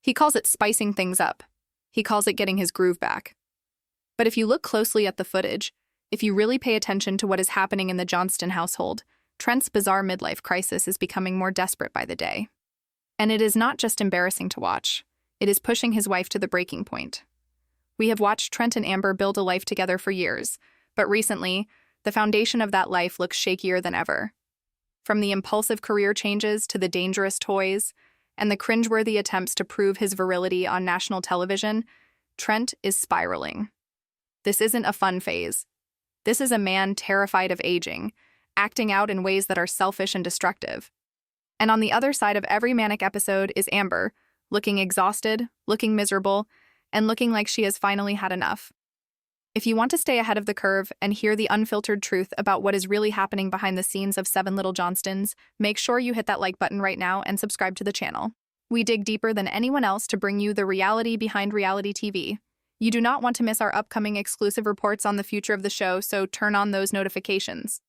He calls it spicing things up. He calls it getting his groove back. But if you look closely at the footage, if you really pay attention to what is happening in the Johnston household, Trent's bizarre midlife crisis is becoming more desperate by the day. And it is not just embarrassing to watch. It is pushing his wife to the breaking point. We have watched Trent and Amber build a life together for years, but recently, the foundation of that life looks shakier than ever. From the impulsive career changes to the dangerous toys, and the cringeworthy attempts to prove his virility on national television, Trent is spiraling. This isn't a fun phase. This is a man terrified of aging, acting out in ways that are selfish and destructive. And on the other side of every manic episode is Amber, looking exhausted, looking miserable, and looking like she has finally had enough. If you want to stay ahead of the curve and hear the unfiltered truth about what is really happening behind the scenes of Seven Little Johnstons, make sure you hit that like button right now and subscribe to the channel. We dig deeper than anyone else to bring you the reality behind reality TV. You do not want to miss our upcoming exclusive reports on the future of the show, so turn on those notifications.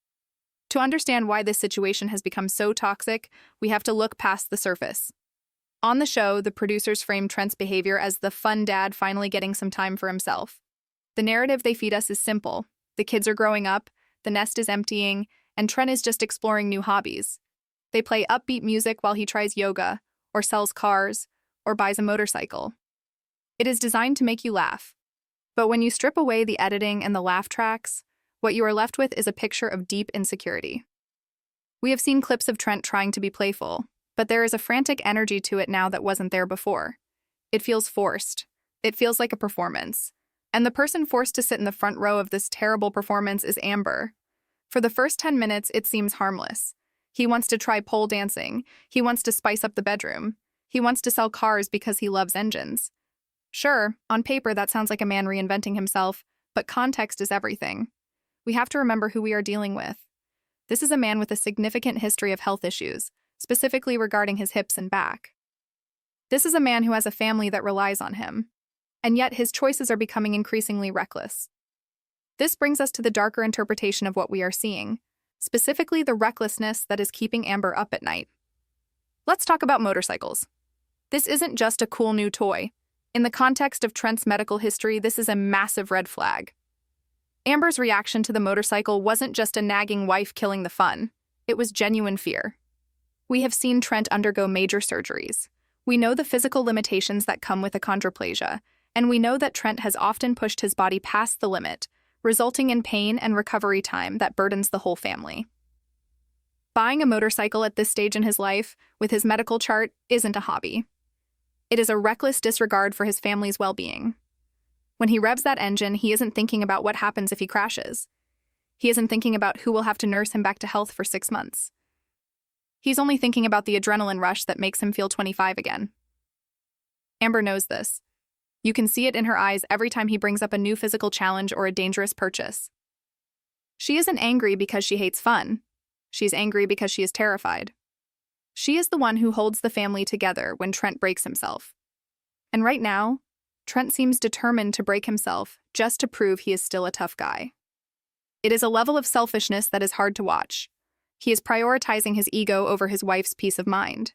To understand why this situation has become so toxic, we have to look past the surface. On the show, the producers frame Trent's behavior as the fun dad finally getting some time for himself. The narrative they feed us is simple. The kids are growing up, the nest is emptying, and Trent is just exploring new hobbies. They play upbeat music while he tries yoga, or sells cars, or buys a motorcycle. It is designed to make you laugh. But when you strip away the editing and the laugh tracks, what you are left with is a picture of deep insecurity. We have seen clips of Trent trying to be playful, but there is a frantic energy to it now that wasn't there before. It feels forced. It feels like a performance. And the person forced to sit in the front row of this terrible performance is Amber. For the first 10 minutes, it seems harmless. He wants to try pole dancing. He wants to spice up the bedroom. He wants to sell cars because he loves engines. Sure, on paper that sounds like a man reinventing himself, but context is everything. We have to remember who we are dealing with. This is a man with a significant history of health issues, specifically regarding his hips and back. This is a man who has a family that relies on him. And yet his choices are becoming increasingly reckless. This brings us to the darker interpretation of what we are seeing, specifically the recklessness that is keeping Amber up at night. Let's talk about motorcycles. This isn't just a cool new toy. In the context of Trent's medical history, this is a massive red flag. Amber's reaction to the motorcycle wasn't just a nagging wife killing the fun. It was genuine fear. We have seen Trent undergo major surgeries. We know the physical limitations that come with achondroplasia, and we know that Trent has often pushed his body past the limit, resulting in pain and recovery time that burdens the whole family. Buying a motorcycle at this stage in his life, with his medical chart, isn't a hobby. It is a reckless disregard for his family's well-being. When he revs that engine, he isn't thinking about what happens if he crashes. He isn't thinking about who will have to nurse him back to health for 6 months. He's only thinking about the adrenaline rush that makes him feel 25 again. Amber knows this. You can see it in her eyes every time he brings up a new physical challenge or a dangerous purchase. She isn't angry because she hates fun. She's angry because she is terrified. She is the one who holds the family together when Trent breaks himself. And right now, Trent seems determined to break himself just to prove he is still a tough guy. It is a level of selfishness that is hard to watch. He is prioritizing his ego over his wife's peace of mind.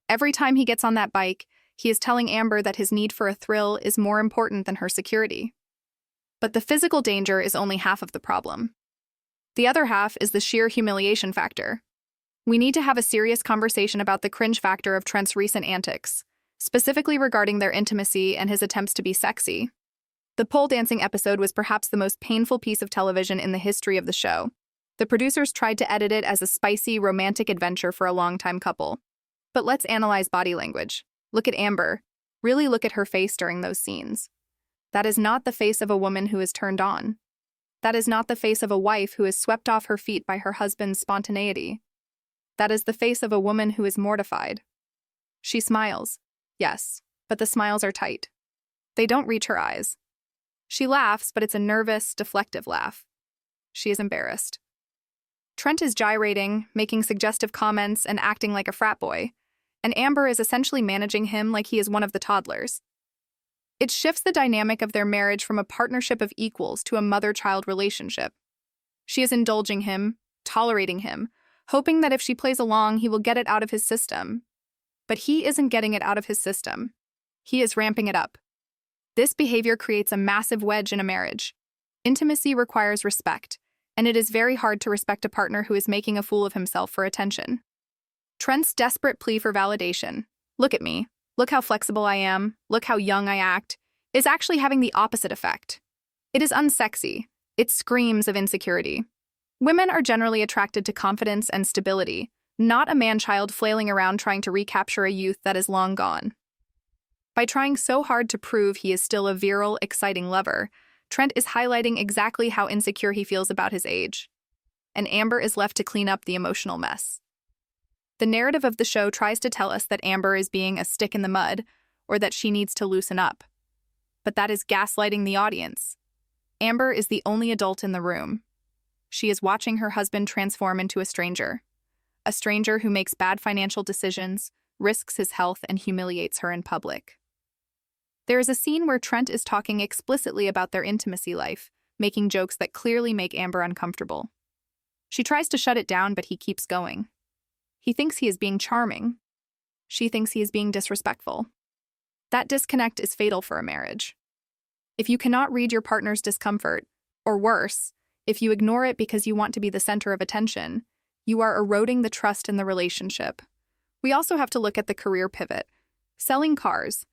Every time he gets on that bike, he is telling Amber that his need for a thrill is more important than her security. But the physical danger is only half of the problem. The other half is the sheer humiliation factor. We need to have a serious conversation about the cringe factor of Trent's recent antics, specifically regarding their intimacy and his attempts to be sexy. The pole dancing episode was perhaps the most painful piece of television in the history of the show. The producers tried to edit it as a spicy, romantic adventure for a longtime couple. But let's analyze body language. Look at Amber. Really look at her face during those scenes. That is not the face of a woman who is turned on. That is not the face of a wife who is swept off her feet by her husband's spontaneity. That is the face of a woman who is mortified. She smiles, yes, but the smiles are tight. They don't reach her eyes. She laughs, but it's a nervous, deflective laugh. She is embarrassed. Trent is gyrating, making suggestive comments, and acting like a frat boy, and Amber is essentially managing him like he is one of the toddlers. It shifts the dynamic of their marriage from a partnership of equals to a mother-child relationship. She is indulging him, tolerating him, hoping that if she plays along, he will get it out of his system. But he isn't getting it out of his system. He is ramping it up. This behavior creates a massive wedge in a marriage. Intimacy requires respect, and it is very hard to respect a partner who is making a fool of himself for attention. Trent's desperate plea for validation, "Look at me, look how flexible I am, look how young I act," is actually having the opposite effect. It is unsexy. It screams of insecurity. Women are generally attracted to confidence and stability, not a man-child flailing around trying to recapture a youth that is long gone. By trying so hard to prove he is still a virile, exciting lover, Trent is highlighting exactly how insecure he feels about his age. And Amber is left to clean up the emotional mess. The narrative of the show tries to tell us that Amber is being a stick in the mud, or that she needs to loosen up. But that is gaslighting the audience. Amber is the only adult in the room. She is watching her husband transform into a stranger who makes bad financial decisions, risks his health, and humiliates her in public. There is a scene where Trent is talking explicitly about their intimacy life, making jokes that clearly make Amber uncomfortable. She tries to shut it down, but he keeps going. He thinks he is being charming. She thinks he is being disrespectful. That disconnect is fatal for a marriage. If you cannot read your partner's discomfort, or worse, if you ignore it because you want to be the center of attention, you are eroding the trust in the relationship. We also have to look at the career pivot. Selling cars.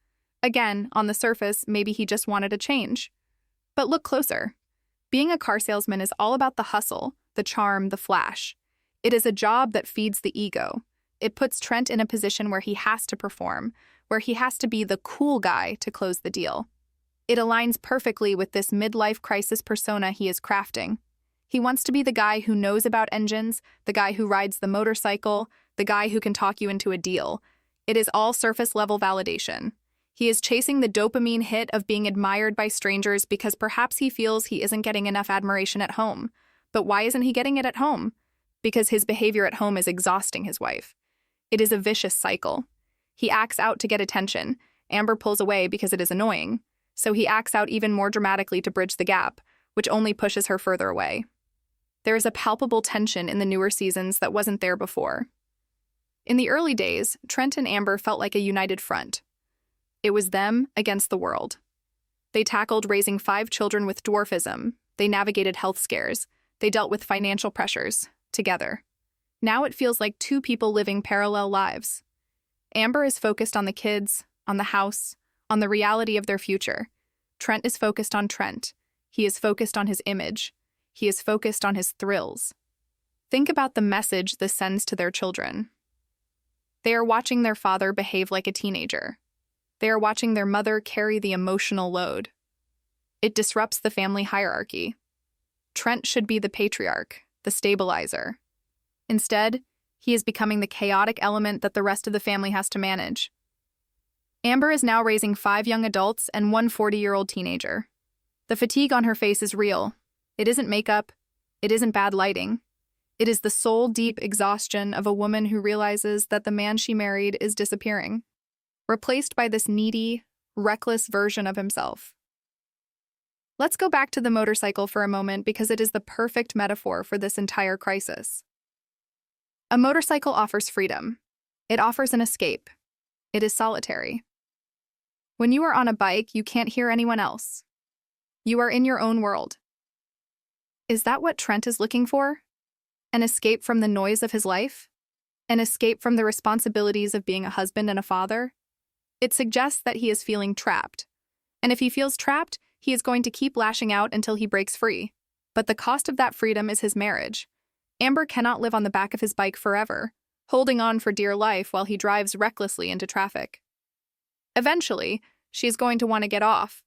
Again, on the surface, maybe he just wanted a change. But look closer. Being a car salesman is all about the hustle, the charm, the flash. It is a job that feeds the ego. It puts Trent in a position where he has to perform, where he has to be the cool guy to close the deal. It aligns perfectly with this midlife crisis persona he is crafting. He wants to be the guy who knows about engines, the guy who rides the motorcycle, the guy who can talk you into a deal. It is all surface-level validation. He is chasing the dopamine hit of being admired by strangers because perhaps he feels he isn't getting enough admiration at home. But why isn't he getting it at home? Because his behavior at home is exhausting his wife. It is a vicious cycle. He acts out to get attention. Amber pulls away because it is annoying. So he acts out even more dramatically to bridge the gap, which only pushes her further away. There is a palpable tension in the newer seasons that wasn't there before. In the early days, Trent and Amber felt like a united front. It was them against the world. They tackled raising 5 children with dwarfism. They navigated health scares. They dealt with financial pressures, together. Now it feels like 2 people living parallel lives. Amber is focused on the kids, on the house, on the reality of their future. Trent is focused on Trent. He is focused on his image. He is focused on his thrills. Think about the message this sends to their children. They are watching their father behave like a teenager. They are watching their mother carry the emotional load. It disrupts the family hierarchy. Trent should be the patriarch, the stabilizer. Instead, he is becoming the chaotic element that the rest of the family has to manage. Amber is now raising 5 young adults and 1 40-year-old teenager. The fatigue on her face is real. It isn't makeup. It isn't bad lighting. It is the soul-deep exhaustion of a woman who realizes that the man she married is disappearing, replaced by this needy, reckless version of himself. Let's go back to the motorcycle for a moment because it is the perfect metaphor for this entire crisis. A motorcycle offers freedom. It offers an escape. It is solitary. When you are on a bike, you can't hear anyone else. You are in your own world. Is that what Trent is looking for? An escape from the noise of his life? An escape from the responsibilities of being a husband and a father? It suggests that he is feeling trapped. And if he feels trapped, he is going to keep lashing out until he breaks free. But the cost of that freedom is his marriage. Amber cannot live on the back of his bike forever, holding on for dear life while he drives recklessly into traffic. Eventually, she is going to want to get off.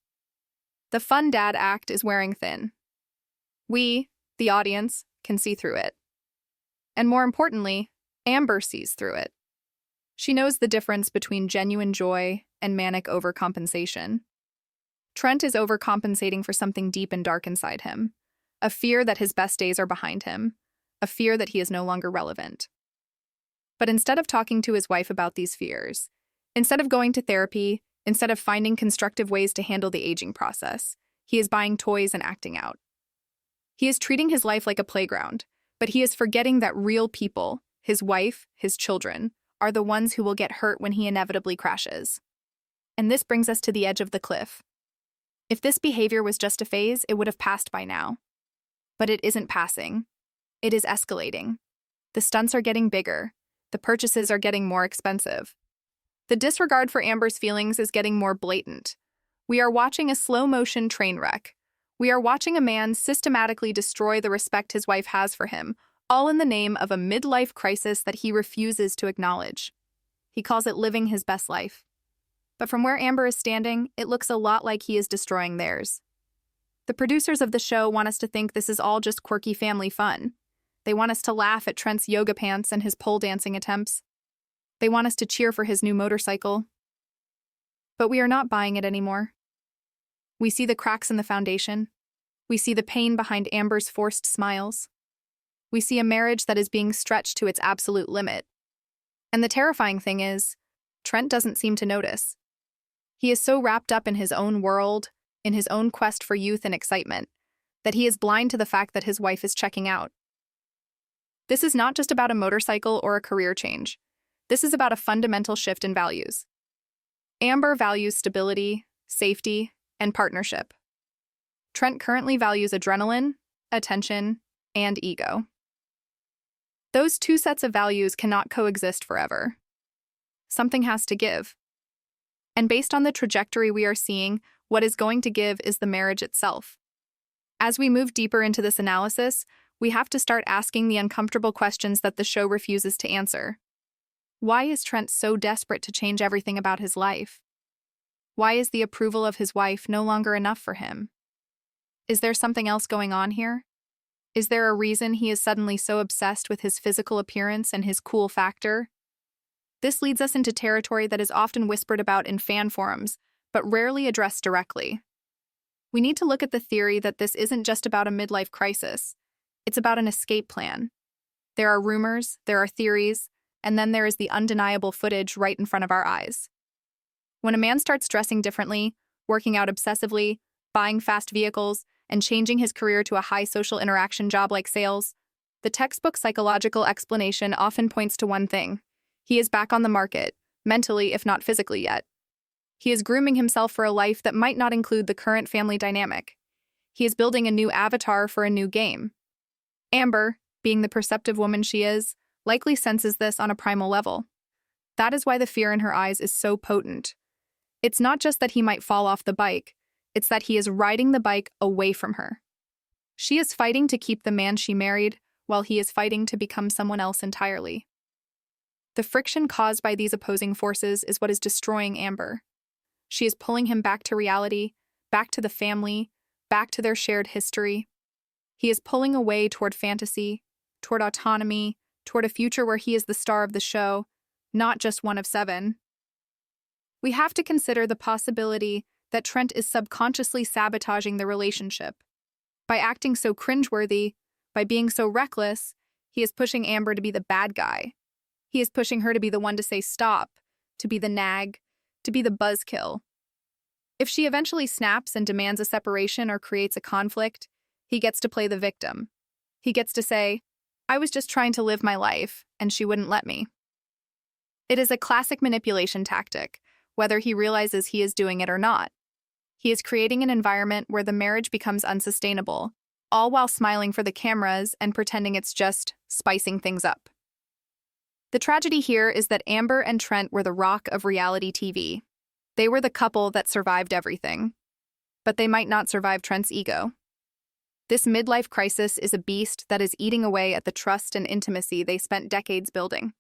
The fun dad act is wearing thin. We, the audience, can see through it. And more importantly, Amber sees through it. She knows the difference between genuine joy and manic overcompensation. Trent is overcompensating for something deep and dark inside him, a fear that his best days are behind him, a fear that he is no longer relevant. But instead of talking to his wife about these fears, instead of going to therapy, instead of finding constructive ways to handle the aging process, he is buying toys and acting out. He is treating his life like a playground, but he is forgetting that real people, his wife, his children, are the ones who will get hurt when he inevitably crashes. And this brings us to the edge of the cliff. If this behavior was just a phase, it would have passed by now. But it isn't passing. It is escalating. The stunts are getting bigger. The purchases are getting more expensive. The disregard for Amber's feelings is getting more blatant. We are watching a slow-motion train wreck. We are watching a man systematically destroy the respect his wife has for him, all in the name of a midlife crisis that he refuses to acknowledge. He calls it living his best life. But from where Amber is standing, it looks a lot like he is destroying theirs. The producers of the show want us to think this is all just quirky family fun. They want us to laugh at Trent's yoga pants and his pole dancing attempts. They want us to cheer for his new motorcycle. But we are not buying it anymore. We see the cracks in the foundation. We see the pain behind Amber's forced smiles. We see a marriage that is being stretched to its absolute limit. And the terrifying thing is, Trent doesn't seem to notice. He is so wrapped up in his own world, in his own quest for youth and excitement, that he is blind to the fact that his wife is checking out. This is not just about a motorcycle or a career change. This is about a fundamental shift in values. Amber values stability, safety, and partnership. Trent currently values adrenaline, attention, and ego. Those two sets of values cannot coexist forever. Something has to give. And based on the trajectory we are seeing, what is going to give is the marriage itself. As we move deeper into this analysis, we have to start asking the uncomfortable questions that the show refuses to answer. Why is Trent so desperate to change everything about his life? Why is the approval of his wife no longer enough for him? Is there something else going on here? Is there a reason he is suddenly so obsessed with his physical appearance and his cool factor? This leads us into territory that is often whispered about in fan forums, but rarely addressed directly. We need to look at the theory that this isn't just about a midlife crisis. It's about an escape plan. There are rumors, there are theories, and then there is the undeniable footage right in front of our eyes. When a man starts dressing differently, working out obsessively, buying fast vehicles, and changing his career to a high social interaction job like sales, the textbook psychological explanation often points to one thing. He is back on the market, mentally if not physically yet. He is grooming himself for a life that might not include the current family dynamic. He is building a new avatar for a new game. Amber, being the perceptive woman she is, likely senses this on a primal level. That is why the fear in her eyes is so potent. It's not just that he might fall off the bike, it's that he is riding the bike away from her. She is fighting to keep the man she married, while he is fighting to become someone else entirely. The friction caused by these opposing forces is what is destroying Amber. She is pulling him back to reality, back to the family, back to their shared history. He is pulling away toward fantasy, toward autonomy, toward a future where he is the star of the show, not just one of seven. We have to consider the possibility that Trent is subconsciously sabotaging the relationship. By acting so cringeworthy, by being so reckless, he is pushing Amber to be the bad guy. He is pushing her to be the one to say stop, to be the nag, to be the buzzkill. If she eventually snaps and demands a separation or creates a conflict, he gets to play the victim. He gets to say, I was just trying to live my life, and she wouldn't let me. It is a classic manipulation tactic, whether he realizes he is doing it or not. He is creating an environment where the marriage becomes unsustainable, all while smiling for the cameras and pretending it's just spicing things up. The tragedy here is that Amber and Trent were the rock of reality TV. They were the couple that survived everything. But they might not survive Trent's ego. This midlife crisis is a beast that is eating away at the trust and intimacy they spent decades building.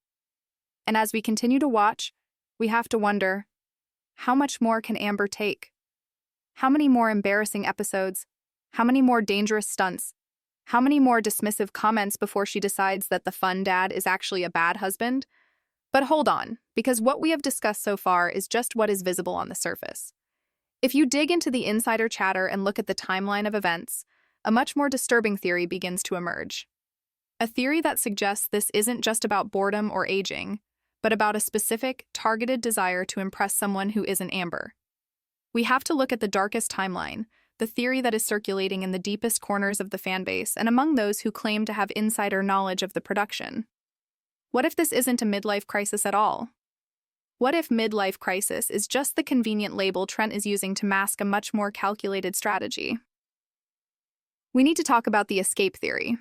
And as we continue to watch, we have to wonder, how much more can Amber take? How many more embarrassing episodes? How many more dangerous stunts? How many more dismissive comments before she decides that the fun dad is actually a bad husband? But hold on, because what we have discussed so far is just what is visible on the surface. If you dig into the insider chatter and look at the timeline of events, a much more disturbing theory begins to emerge. A theory that suggests this isn't just about boredom or aging, but about a specific, targeted desire to impress someone who isn't Amber. We have to look at the darkest timeline, the theory that is circulating in the deepest corners of the fanbase and among those who claim to have insider knowledge of the production. What if this isn't a midlife crisis at all? What if midlife crisis is just the convenient label Trent is using to mask a much more calculated strategy? We need to talk about the escape theory.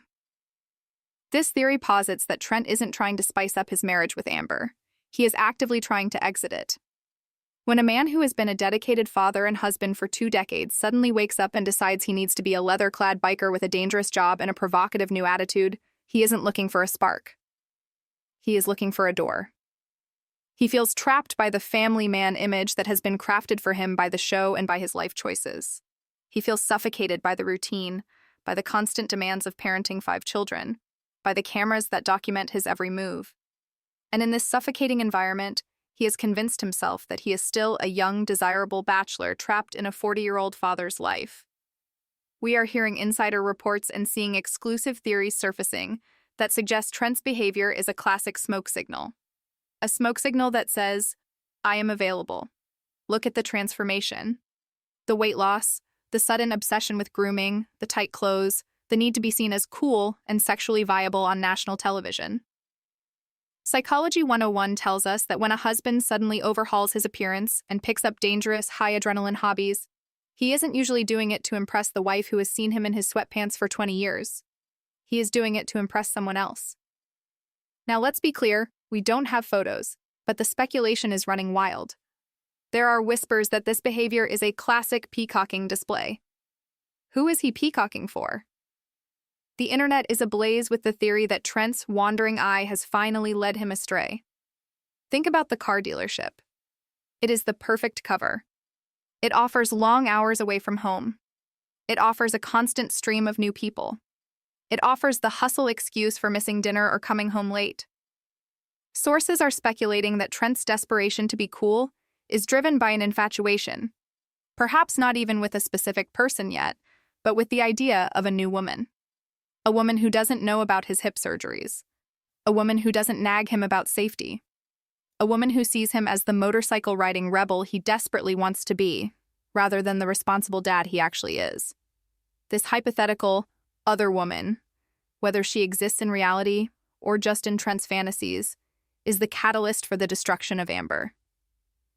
This theory posits that Trent isn't trying to spice up his marriage with Amber. He is actively trying to exit it. When a man who has been a dedicated father and husband for 2 decades suddenly wakes up and decides he needs to be a leather-clad biker with a dangerous job and a provocative new attitude, he isn't looking for a spark. He is looking for a door. He feels trapped by the family man image that has been crafted for him by the show and by his life choices. He feels suffocated by the routine, by the constant demands of parenting 5 children, by the cameras that document his every move. And in this suffocating environment, he has convinced himself that he is still a young, desirable bachelor trapped in a 40-year-old father's life. We are hearing insider reports and seeing exclusive theories surfacing that suggest Trent's behavior is a classic smoke signal. A smoke signal that says, "I am available." Look at the transformation. The weight loss, the sudden obsession with grooming, the tight clothes, the need to be seen as cool and sexually viable on national television. Psychology 101 tells us that when a husband suddenly overhauls his appearance and picks up dangerous, high-adrenaline hobbies, he isn't usually doing it to impress the wife who has seen him in his sweatpants for 20 years. He is doing it to impress someone else. Now let's be clear, we don't have photos, but the speculation is running wild. There are whispers that this behavior is a classic peacocking display. Who is he peacocking for? The internet is ablaze with the theory that Trent's wandering eye has finally led him astray. Think about the car dealership. It is the perfect cover. It offers long hours away from home. It offers a constant stream of new people. It offers the hustle excuse for missing dinner or coming home late. Sources are speculating that Trent's desperation to be cool is driven by an infatuation, perhaps not even with a specific person yet, but with the idea of a new woman. A woman who doesn't know about his hip surgeries. A woman who doesn't nag him about safety. A woman who sees him as the motorcycle-riding rebel he desperately wants to be, rather than the responsible dad he actually is. This hypothetical other woman, whether she exists in reality or just in Trent's fantasies, is the catalyst for the destruction of Amber.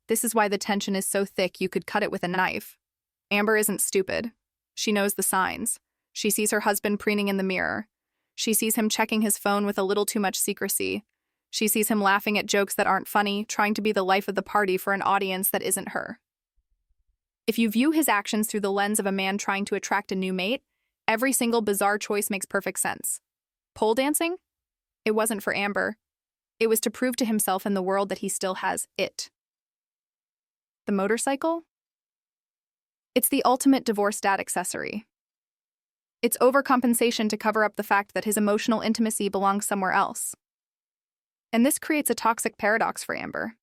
This is why the tension is so thick you could cut it with a knife. Amber isn't stupid. She knows the signs. She sees her husband preening in the mirror. She sees him checking his phone with a little too much secrecy. She sees him laughing at jokes that aren't funny, trying to be the life of the party for an audience that isn't her. If you view his actions through the lens of a man trying to attract a new mate, every single bizarre choice makes perfect sense. Pole dancing? It wasn't for Amber. It was to prove to himself and the world that he still has it. The motorcycle? It's the ultimate divorce dad accessory. It's overcompensation to cover up the fact that his emotional intimacy belongs somewhere else. And this creates a toxic paradox for Amber.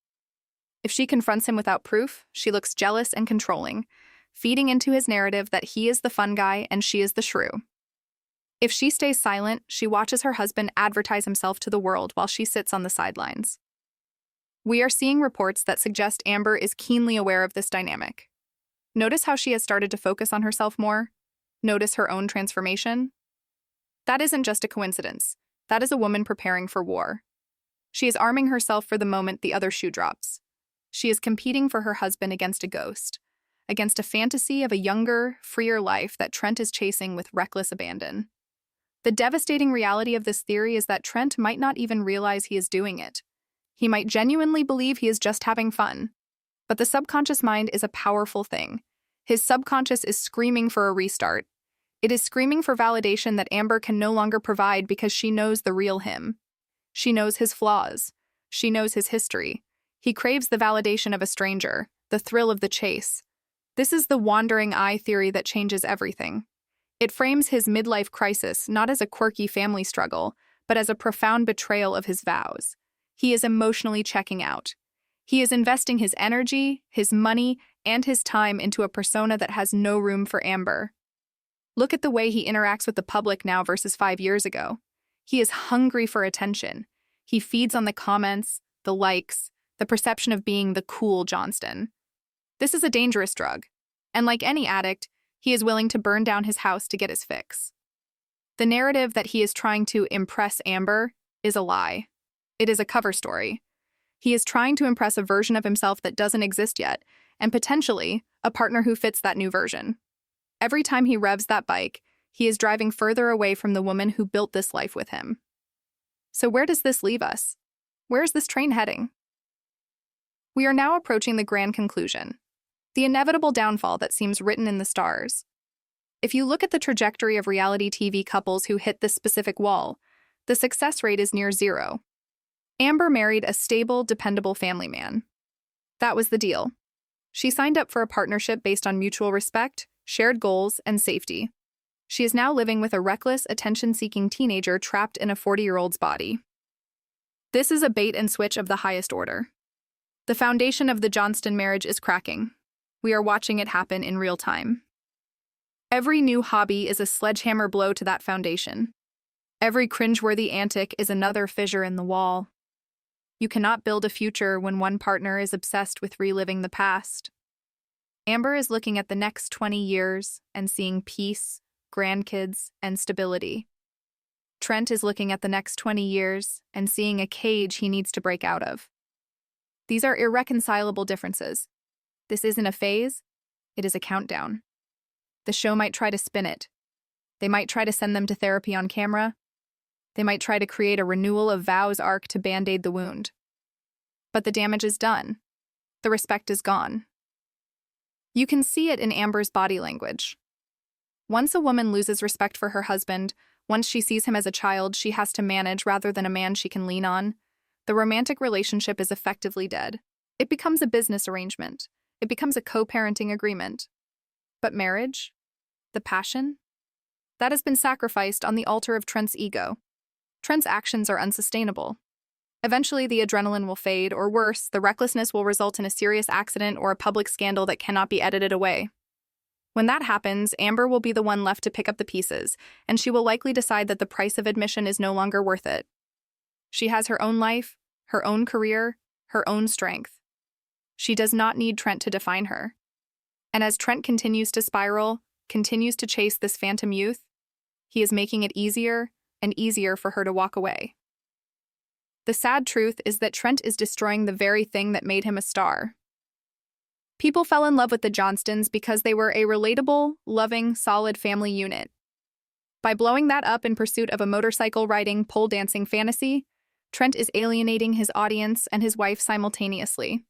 If she confronts him without proof, she looks jealous and controlling, feeding into his narrative that he is the fun guy and she is the shrew. If she stays silent, she watches her husband advertise himself to the world while she sits on the sidelines. We are seeing reports that suggest Amber is keenly aware of this dynamic. Notice how she has started to focus on herself more. Notice her own transformation. That isn't just a coincidence. That is a woman preparing for war. She is arming herself for the moment the other shoe drops. She is competing for her husband against a ghost, against a fantasy of a younger, freer life that Trent is chasing with reckless abandon. The devastating reality of this theory is that Trent might not even realize he is doing it. He might genuinely believe he is just having fun. But the subconscious mind is a powerful thing. His subconscious is screaming for a restart. It is screaming for validation that Amber can no longer provide because she knows the real him. She knows his flaws. She knows his history. He craves the validation of a stranger, the thrill of the chase. This is the wandering eye theory that changes everything. It frames his midlife crisis not as a quirky family struggle, but as a profound betrayal of his vows. He is emotionally checking out. He is investing his energy, his money, and his time into a persona that has no room for Amber. Look at the way he interacts with the public now versus 5 years ago. He is hungry for attention. He feeds on the comments, the likes, the perception of being the cool Johnston. This is a dangerous drug, and like any addict, he is willing to burn down his house to get his fix. The narrative that he is trying to impress Amber is a lie. It is a cover story. He is trying to impress a version of himself that doesn't exist yet, and potentially a partner who fits that new version. Every time he revs that bike, he is driving further away from the woman who built this life with him. So where does this leave us? Where is this train heading? We are now approaching the grand conclusion, the inevitable downfall that seems written in the stars. If you look at the trajectory of reality TV couples who hit this specific wall, the success rate is near zero. Amber married a stable, dependable family man. That was the deal. She signed up for a partnership based on mutual respect, shared goals, and safety. She is now living with a reckless, attention-seeking teenager trapped in a 40-year-old's body. This is a bait and switch of the highest order. The foundation of the Johnston marriage is cracking. We are watching it happen in real time. Every new hobby is a sledgehammer blow to that foundation. Every cringeworthy antic is another fissure in the wall. You cannot build a future when one partner is obsessed with reliving the past. Amber is looking at the next 20 years and seeing peace, grandkids, and stability. Trent is looking at the next 20 years and seeing a cage he needs to break out of. These are irreconcilable differences. This isn't a phase, it is a countdown. The show might try to spin it. They might try to send them to therapy on camera. They might try to create a renewal of vows arc to band-aid the wound. But the damage is done. The respect is gone. You can see it in Amber's body language. Once a woman loses respect for her husband, once she sees him as a child she has to manage rather than a man she can lean on, the romantic relationship is effectively dead. It becomes a business arrangement. It becomes a co-parenting agreement. But marriage? The passion? That has been sacrificed on the altar of Trent's ego. Trent's actions are unsustainable. Eventually, the adrenaline will fade, or worse, the recklessness will result in a serious accident or a public scandal that cannot be edited away. When that happens, Amber will be the one left to pick up the pieces, and she will likely decide that the price of admission is no longer worth it. She has her own life, her own career, her own strength. She does not need Trent to define her. And as Trent continues to spiral, continues to chase this phantom youth, he is making it easier and easier for her to walk away. The sad truth is that Trent is destroying the very thing that made him a star. People fell in love with the Johnstons because they were a relatable, loving, solid family unit. By blowing that up in pursuit of a motorcycle-riding, pole-dancing fantasy, Trent is alienating his audience and his wife simultaneously.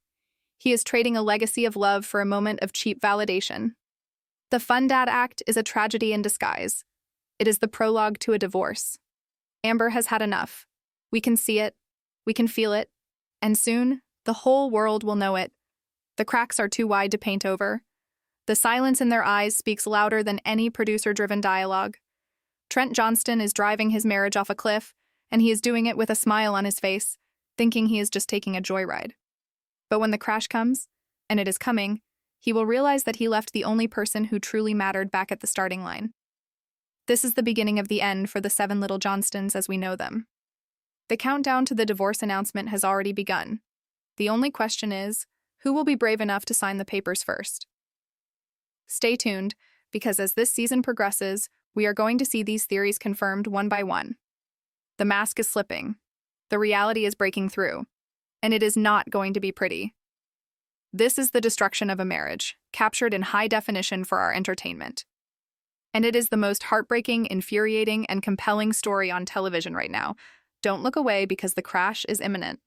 He is trading a legacy of love for a moment of cheap validation. The Fun Dad Act is a tragedy in disguise. It is the prologue to a divorce. Amber has had enough. We can see it, we can feel it, and soon, the whole world will know it. The cracks are too wide to paint over. The silence in their eyes speaks louder than any producer-driven dialogue. Trent Johnston is driving his marriage off a cliff, and he is doing it with a smile on his face, thinking he is just taking a joyride. But when the crash comes, and it is coming, he will realize that he left the only person who truly mattered back at the starting line. This is the beginning of the end for the Seven Little Johnstons as we know them. The countdown to the divorce announcement has already begun. The only question is, who will be brave enough to sign the papers first? Stay tuned, because as this season progresses, we are going to see these theories confirmed one by one. The mask is slipping. The reality is breaking through. And it is not going to be pretty. This is the destruction of a marriage, captured in high definition for our entertainment. And it is the most heartbreaking, infuriating, and compelling story on television right now. Don't look away because the crash is imminent.